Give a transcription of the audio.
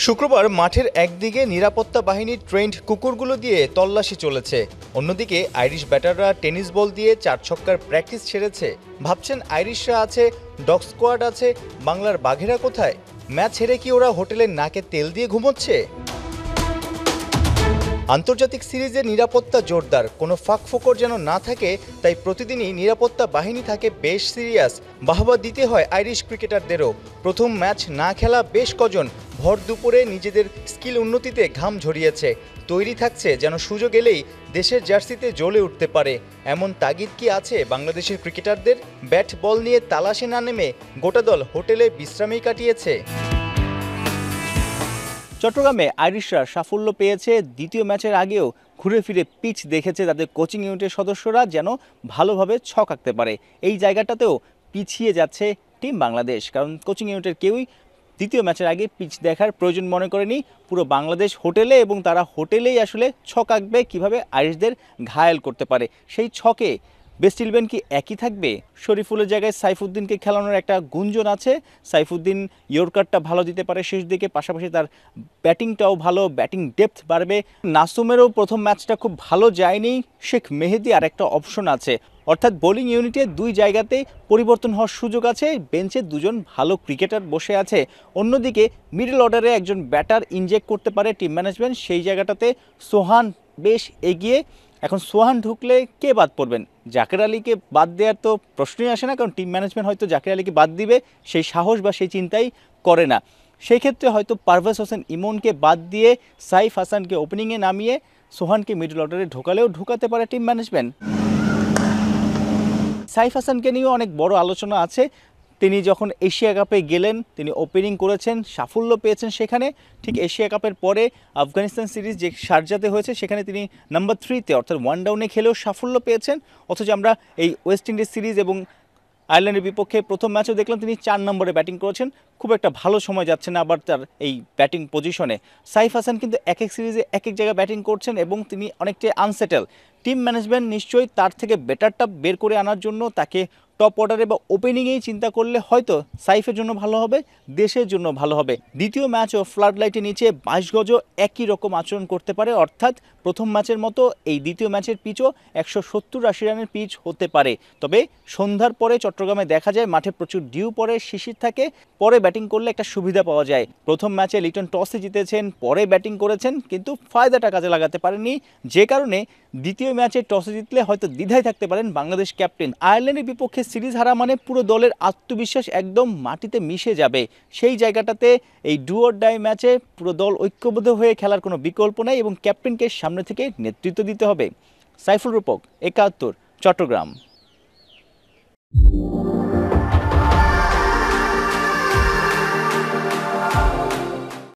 শুক্রবার মাঠের একদিকে নিরাপত্তা বাহিনীর ট্রেন্ড কুকুরগুলো দিয়ে তল্লাশি চলেছে, অন্যদিকে আইরিশ ব্যাটাররা টেনিস বল দিয়ে 4 ছক্কার প্র্যাকটিস ছেড়েছে। ভাবছেন আইরিশরা আছে, ডগ স্কোয়াড আছে, বাংলার বাঘেরা কোথায়? ম্যাচ হেরে কি ওরা হোটেলের নাকে তেল দিয়ে ঘুমোচ্ছে? আন্তর্জাতিক সিরিজে নিরাপত্তা জোরদার, কোনো ফাঁকফোকর যেন না থাকে, তাই প্রতিদিনই নিরাপত্তা বাহিনী থাকে বেশ সিরিয়াস। বাহবা দিতে হয় আইরিশ ক্রিকেটারদেরও। প্রথম ম্যাচ না খেলা বেশ কজন ভর দুপুরে নিজেদের স্কিল উন্নতিতে ঘাম ঝরিয়েছে। তৈরি থাকছে যেন সুযোগ এলেই দেশের জার্সিতে জ্বলে উঠতে পারে। এমন তাগিদ কি আছে বাংলাদেশের ক্রিকেটারদের? ব্যাট বল নিয়ে তালাশে না নেমে গোটা দল হোটেলে বিশ্রামেই কাটিয়েছে। চট্টগ্রামে আইরিশরা সাফল্য পেয়েছে। দ্বিতীয় ম্যাচের আগেও ঘুরে ফিরে পিচ দেখেছে তাদের কোচিং ইউনিটের সদস্যরা যেন ভালোভাবে ছক আঁকতে পারে। এই জায়গাটাতেও পিছিয়ে যাচ্ছে টিম বাংলাদেশ, কারণ কোচিং ইউনিটের কেউই দ্বিতীয় ম্যাচের আগে পিচ দেখার প্রয়োজন মনে করেনি। পুরো বাংলাদেশ হোটেলে, এবং তারা হোটেলেই আসলে ছক আঁকবে কীভাবে আইরিশদের ঘায়েল করতে পারে। সেই ছকে বেস্ট ইলেভেন কি একই থাকবে? শরীফুলের জায়গায় সাইফুদ্দিনকে খেলানোর একটা গুঞ্জন আছে। সাইফুদ্দিন ইয়র্কারটা ভালো দিতে পারে শেষ দিকে, পাশাপাশি তার ব্যাটিংটাও ভালো, ব্যাটিং ডেপথ বাড়বে। নাসুমেরও প্রথম ম্যাচটা খুব ভালো যায়নি। শেখ মেহেদি আর একটা অপশন আছে, অর্থাৎ বোলিং ইউনিটে দুই জায়গাতেই পরিবর্তন হওয়ার সুযোগ আছে। বেঞ্চে দুজন ভালো ক্রিকেটার বসে আছে। অন্যদিকে মিডল অর্ডারে একজন ব্যাটার ইনজেক্ট করতে পারে টিম ম্যানেজমেন্ট। সেই জায়গাটাতে সোহান বেশ এগিয়ে। এখন সোহান ঢুকলে কে বাদ পড়বেন? জাকের আলীকে বাদ দেওয়ার তো প্রশ্নই আসে না, কারণ টিম ম্যানেজমেন্ট হয়তো জাকের আলীকে বাদ দিবে সেই সাহস বা সেই চিন্তাই করে না। সেই ক্ষেত্রে হয়তো পারভেজ হোসেন ইমনকে বাদ দিয়ে সাইফ হাসানকে ওপেনিংয়ে নামিয়ে সোহানকে মিডল অর্ডারে ঢোকালেও ঢোকাতে পারে টিম ম্যানেজমেন্ট। সাইফ হাসানকে নিয়েও অনেক বড় আলোচনা আছে। তিনি যখন এশিয়া কাপে গেলেন, তিনি ওপেনিং করেছেন, সাফল্য পেয়েছেন সেখানে। ঠিক এশিয়া কাপের পরে আফগানিস্তান সিরিজ যে শারজাতে হয়েছে সেখানে তিনি নাম্বার 3-তে অর্থাৎ 1 ডাউনে খেলেও সাফল্য পেয়েছেন। অথচ আমরা এই ওয়েস্ট ইন্ডিজ সিরিজ এবং আয়ারল্যান্ডের বিপক্ষে প্রথম ম্যাচও দেখলাম তিনি 4 নম্বরে ব্যাটিং করেছেন। খুব একটা ভালো সময় যাচ্ছে না আবার তার এই ব্যাটিং পজিশনে। সাইফ হাসান কিন্তু এক এক সিরিজে এক এক জায়গায় ব্যাটিং করছেন এবং তিনি অনেকটাই আনসেটেল। টিম ম্যানেজমেন্ট নিশ্চয়ই তার থেকে বেটারটা বের করে আনার জন্য তাকে টপ অর্ডারে বা ওপেনিংয়েই চিন্তা করলে হয়তো সাইফের জন্য ভালো হবে, দেশের জন্য ভালো হবে। দ্বিতীয় ম্যাচও ফ্লাড লাইটের নিচে 22 গজও একই রকম আচরণ করতে পারে, অর্থাৎ প্রথম ম্যাচের মতো এই দ্বিতীয় ম্যাচের পিচও 170-80 রানের পিচ হতে পারে। তবে সন্ধ্যার পরে চট্টগ্রামে দেখা যায় মাঠে প্রচুর ডিউ পড়ে, শিশির থাকে, পরে ব্যাটিং করলে একটা সুবিধা পাওয়া যায়। প্রথম ম্যাচে লিটন টসে জিতেছেন, পরে ব্যাটিং করেছেন, কিন্তু ফায়দাটা কাজে লাগাতে পারেননি, যে কারণে দ্বিতীয় ম্যাচে টসে জিতলে হয়তো দ্বিধায় থাকতে পারেন বাংলাদেশ ক্যাপ্টেন। আয়ারল্যান্ডের বিপক্ষে সিরিজ হারা মানে পুরো দলের আত্মবিশ্বাস একদম মাটিতে মিশে যাবে। সেই জায়গাটাতে এই ডু অর ডাই ম্যাচে পুরো দল ঐক্যবদ্ধ হয়ে খেলার কোনো বিকল্প নেই এবং ক্যাপ্টেনকে সামনে থেকে নেতৃত্ব দিতে হবে। সাইফুল রূপক, 71, চট্টগ্রাম।